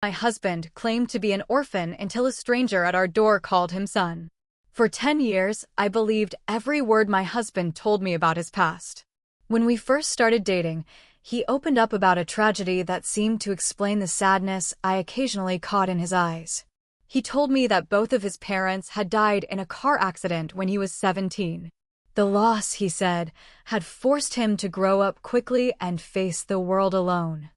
My husband claimed to be an orphan until a stranger at our door called him son. For 10 years, I believed every word my husband told me about his past. When we first started dating, he opened up about a tragedy that seemed to explain the sadness I occasionally caught in his eyes. He told me that both of his parents had died in a car accident when he was 17. The loss, he said, had forced him to grow up quickly and face the world alone.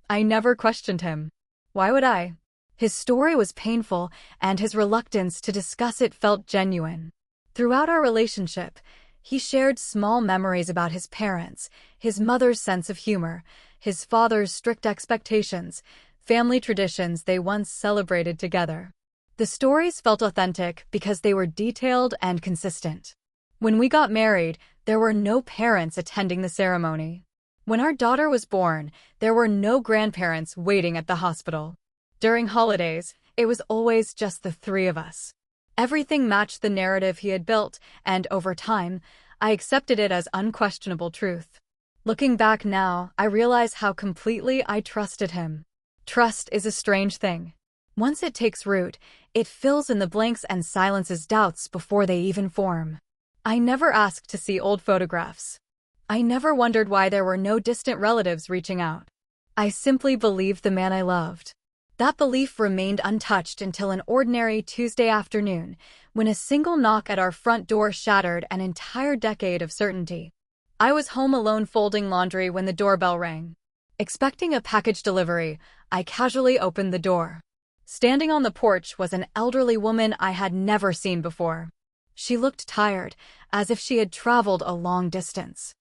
I never questioned him. Why would I? His story was painful, and his reluctance to discuss it felt genuine. Throughout our relationship, he shared small memories about his parents, his mother's sense of humor, his father's strict expectations, family traditions they once celebrated together. The stories felt authentic because they were detailed and consistent. When we got married, there were no parents attending the ceremony. When our daughter was born, there were no grandparents waiting at the hospital. During holidays, it was always just the three of us. Everything matched the narrative he had built, and over time, I accepted it as unquestionable truth. Looking back now, I realize how completely I trusted him. Trust is a strange thing. Once it takes root, it fills in the blanks and silences doubts before they even form. I never asked to see old photographs. I never wondered why there were no distant relatives reaching out. I simply believed the man I loved. That belief remained untouched until an ordinary Tuesday afternoon, when a single knock at our front door shattered an entire decade of certainty. I was home alone folding laundry when the doorbell rang. Expecting a package delivery, I casually opened the door. Standing on the porch was an elderly woman I had never seen before. She looked tired, as if she had traveled a long distance.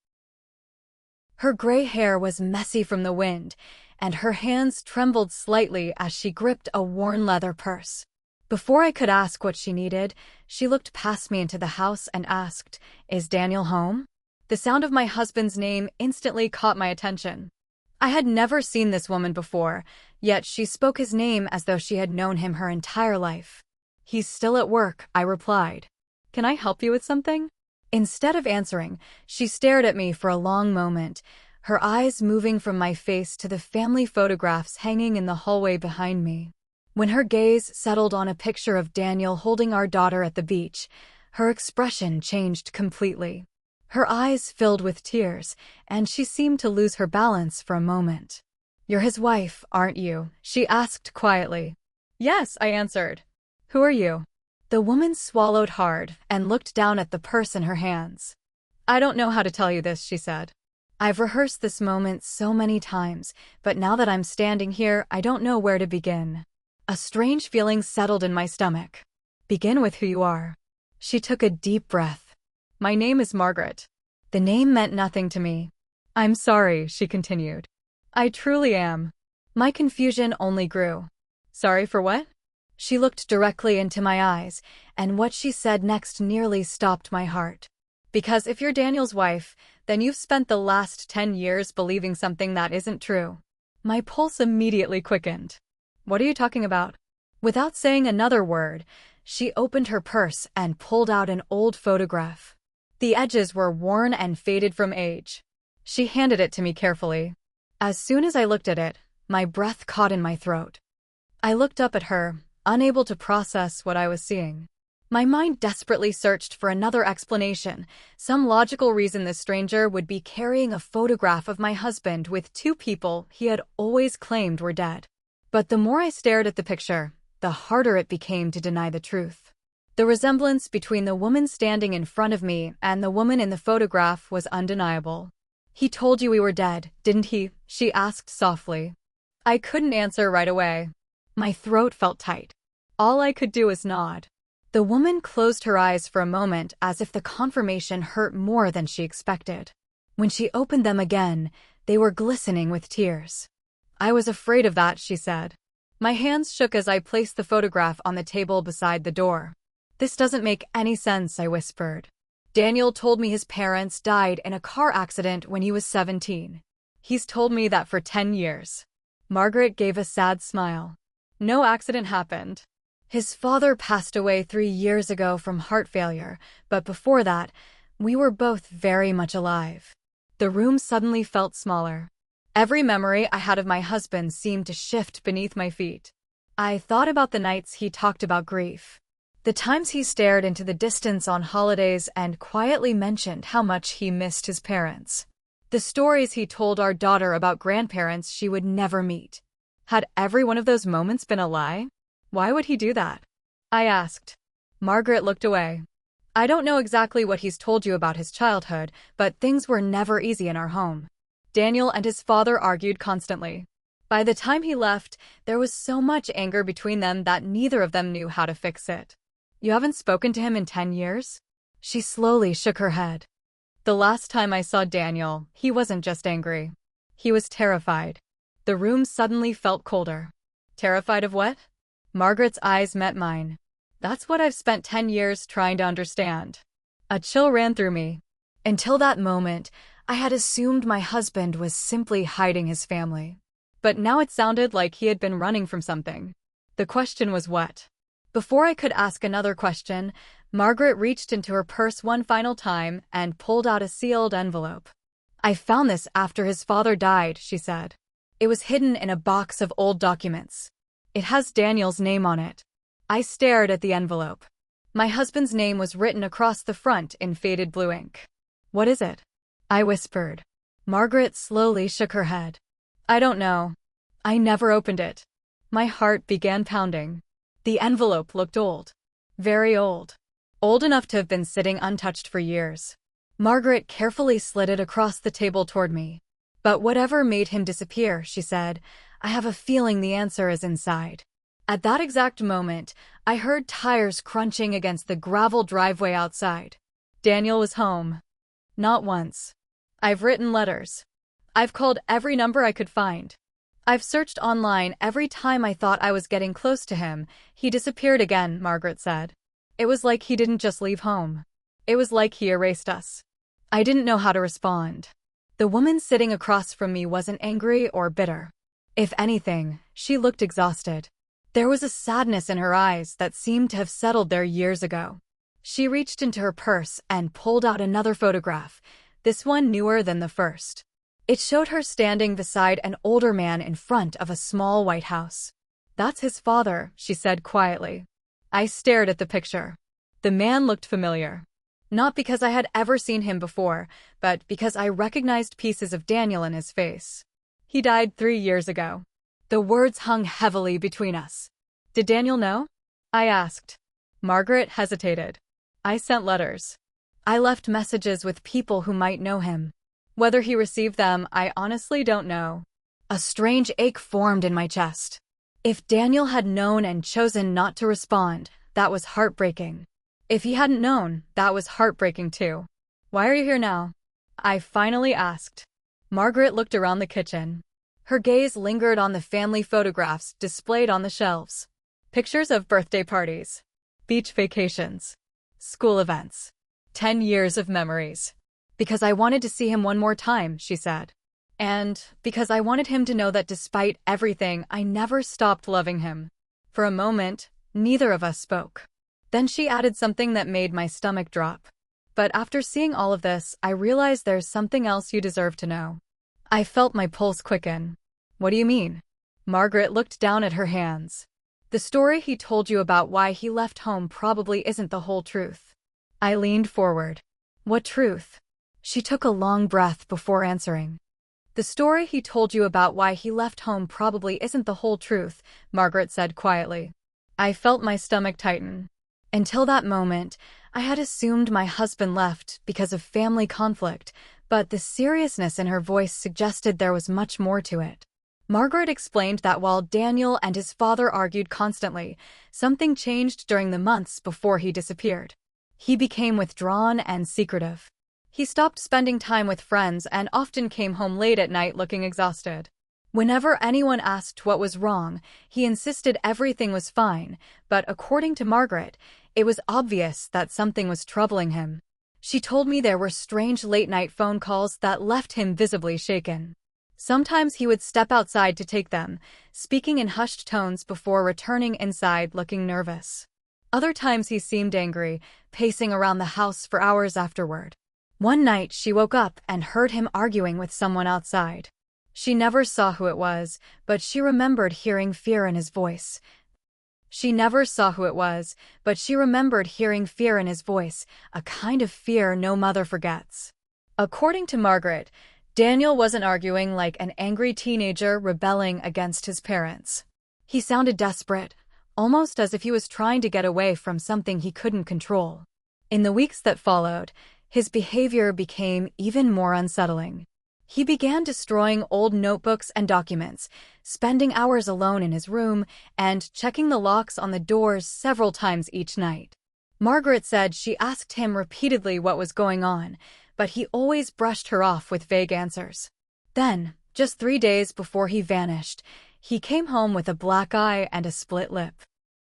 Her gray hair was messy from the wind, and her hands trembled slightly as she gripped a worn leather purse. Before I could ask what she needed, she looked past me into the house and asked, "Is Daniel home?" The sound of my husband's name instantly caught my attention. I had never seen this woman before, yet she spoke his name as though she had known him her entire life. "He's still at work," I replied. "Can I help you with something?" Instead of answering, she stared at me for a long moment, her eyes moving from my face to the family photographs hanging in the hallway behind me. When her gaze settled on a picture of Daniel holding our daughter at the beach, her expression changed completely. Her eyes filled with tears, and she seemed to lose her balance for a moment. "You're his wife, aren't you?" she asked quietly. "Yes," I answered. "Who are you?" The woman swallowed hard and looked down at the purse in her hands. "I don't know how to tell you this," she said. "I've rehearsed this moment so many times, but now that I'm standing here, I don't know where to begin." A strange feeling settled in my stomach. "Begin with who you are." She took a deep breath. "My name is Margaret." The name meant nothing to me. "I'm sorry," she continued. "I truly am." My confusion only grew. "Sorry for what?" She looked directly into my eyes, and what she said next nearly stopped my heart. "Because if you're Daniel's wife, then you've spent the last 10 years believing something that isn't true." My pulse immediately quickened. "What are you talking about?" Without saying another word, she opened her purse and pulled out an old photograph. The edges were worn and faded from age. She handed it to me carefully. As soon as I looked at it, my breath caught in my throat. I looked up at her, unable to process what I was seeing. My mind desperately searched for another explanation, some logical reason this stranger would be carrying a photograph of my husband with two people he had always claimed were dead. But the more I stared at the picture, the harder it became to deny the truth. The resemblance between the woman standing in front of me and the woman in the photograph was undeniable. "He told you we were dead, didn't he?" she asked softly. I couldn't answer right away. My throat felt tight. All I could do was nod. The woman closed her eyes for a moment as if the confirmation hurt more than she expected. When she opened them again, they were glistening with tears. "I was afraid of that," she said. My hands shook as I placed the photograph on the table beside the door. "This doesn't make any sense," I whispered. "Daniel told me his parents died in a car accident when he was 17. He's told me that for 10 years. Margaret gave a sad smile. "No accident happened. His father passed away 3 years ago from heart failure, but before that, we were both very much alive." The room suddenly felt smaller. Every memory I had of my husband seemed to shift beneath my feet. I thought about the nights he talked about grief. The times he stared into the distance on holidays and quietly mentioned how much he missed his parents. The stories he told our daughter about grandparents she would never meet. Had every one of those moments been a lie? Why would he do that? I asked. Margaret looked away. I don't know exactly what he's told you about his childhood, but things were never easy in our home. Daniel and his father argued constantly. By the time he left, there was so much anger between them that neither of them knew how to fix it. You haven't spoken to him in 10 years? She slowly shook her head. The last time I saw Daniel, he wasn't just angry. He was terrified. The room suddenly felt colder. Terrified of what? Margaret's eyes met mine. That's what I've spent 10 years trying to understand. A chill ran through me. Until that moment, I had assumed my husband was simply hiding his family. But now it sounded like he had been running from something. The question was what? Before I could ask another question, Margaret reached into her purse one final time and pulled out a sealed envelope. I found this after his father died, she said. It was hidden in a box of old documents. It has Daniel's name on it. I stared at the envelope. My husband's name was written across the front in faded blue ink. What is it? I whispered. Margaret slowly shook her head. I don't know. I never opened it. My heart began pounding. The envelope looked old. Very old. Old enough to have been sitting untouched for years. Margaret carefully slid it across the table toward me. But whatever made him disappear, she said, I have a feeling the answer is inside. At that exact moment, I heard tires crunching against the gravel driveway outside. Daniel was home. Not once. I've written letters. I've called every number I could find. I've searched online every time I thought I was getting close to him. He disappeared again, Margaret said. It was like he didn't just leave home. It was like he erased us. I didn't know how to respond. The woman sitting across from me wasn't angry or bitter. If anything, she looked exhausted. There was a sadness in her eyes that seemed to have settled there years ago. She reached into her purse and pulled out another photograph, this one newer than the first. It showed her standing beside an older man in front of a small white house. That's his father, she said quietly. I stared at the picture. The man looked familiar. Not because I had ever seen him before, but because I recognized pieces of Daniel in his face. He died 3 years ago. The words hung heavily between us. Did Daniel know? I asked. Margaret hesitated. I sent letters. I left messages with people who might know him. Whether he received them, I honestly don't know. A strange ache formed in my chest. If Daniel had known and chosen not to respond, that was heartbreaking. If he hadn't known, that was heartbreaking too. Why are you here now? I finally asked. Margaret looked around the kitchen. Her gaze lingered on the family photographs displayed on the shelves. Pictures of birthday parties, beach vacations, school events, 10 years of memories. Because I wanted to see him one more time, she said. And because I wanted him to know that despite everything, I never stopped loving him. For a moment, neither of us spoke. Then she added something that made my stomach drop. But after seeing all of this, I realized there's something else you deserve to know. I felt my pulse quicken. What do you mean? Margaret looked down at her hands. The story he told you about why he left home probably isn't the whole truth. I leaned forward. What truth? She took a long breath before answering. The story he told you about why he left home probably isn't the whole truth, Margaret said quietly. I felt my stomach tighten. Until that moment, I had assumed my husband left because of family conflict, but the seriousness in her voice suggested there was much more to it. Margaret explained that while Daniel and his father argued constantly, something changed during the months before he disappeared. He became withdrawn and secretive. He stopped spending time with friends and often came home late at night looking exhausted. Whenever anyone asked what was wrong, he insisted everything was fine, but according to Margaret, it was obvious that something was troubling him. She told me there were strange late-night phone calls that left him visibly shaken. Sometimes he would step outside to take them, speaking in hushed tones before returning inside looking nervous. Other times he seemed angry, pacing around the house for hours afterward. One night she woke up and heard him arguing with someone outside. She never saw who it was, but she remembered hearing fear in his voice. She never saw who it was, but she remembered hearing fear in his voice, a kind of fear no mother forgets. According to Margaret, Daniel wasn't arguing like an angry teenager rebelling against his parents. He sounded desperate, almost as if he was trying to get away from something he couldn't control. In the weeks that followed, his behavior became even more unsettling. He began destroying old notebooks and documents, spending hours alone in his room, and checking the locks on the doors several times each night. Margaret said she asked him repeatedly what was going on, but he always brushed her off with vague answers. Then, just 3 days before he vanished, he came home with a black eye and a split lip.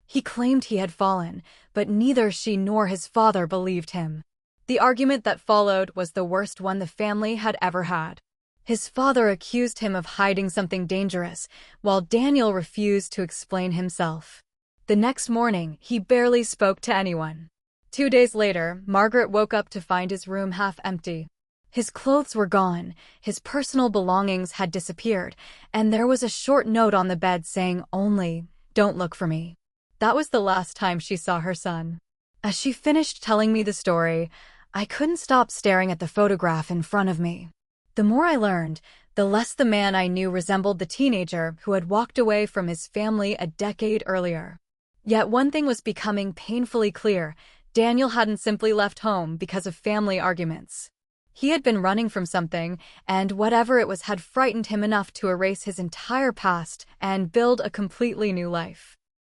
He claimed he had fallen, but neither she nor his father believed him. The argument that followed was the worst one the family had ever had. His father accused him of hiding something dangerous, while Daniel refused to explain himself. The next morning, he barely spoke to anyone. 2 days later, Margaret woke up to find his room half empty. His clothes were gone, his personal belongings had disappeared, and there was a short note on the bed saying only, "Don't look for me." That was the last time she saw her son. As she finished telling me the story, I couldn't stop staring at the photograph in front of me. The more I learned, the less the man I knew resembled the teenager who had walked away from his family a decade earlier. Yet one thing was becoming painfully clear: Daniel hadn't simply left home because of family arguments. He had been running from something, and whatever it was had frightened him enough to erase his entire past and build a completely new life.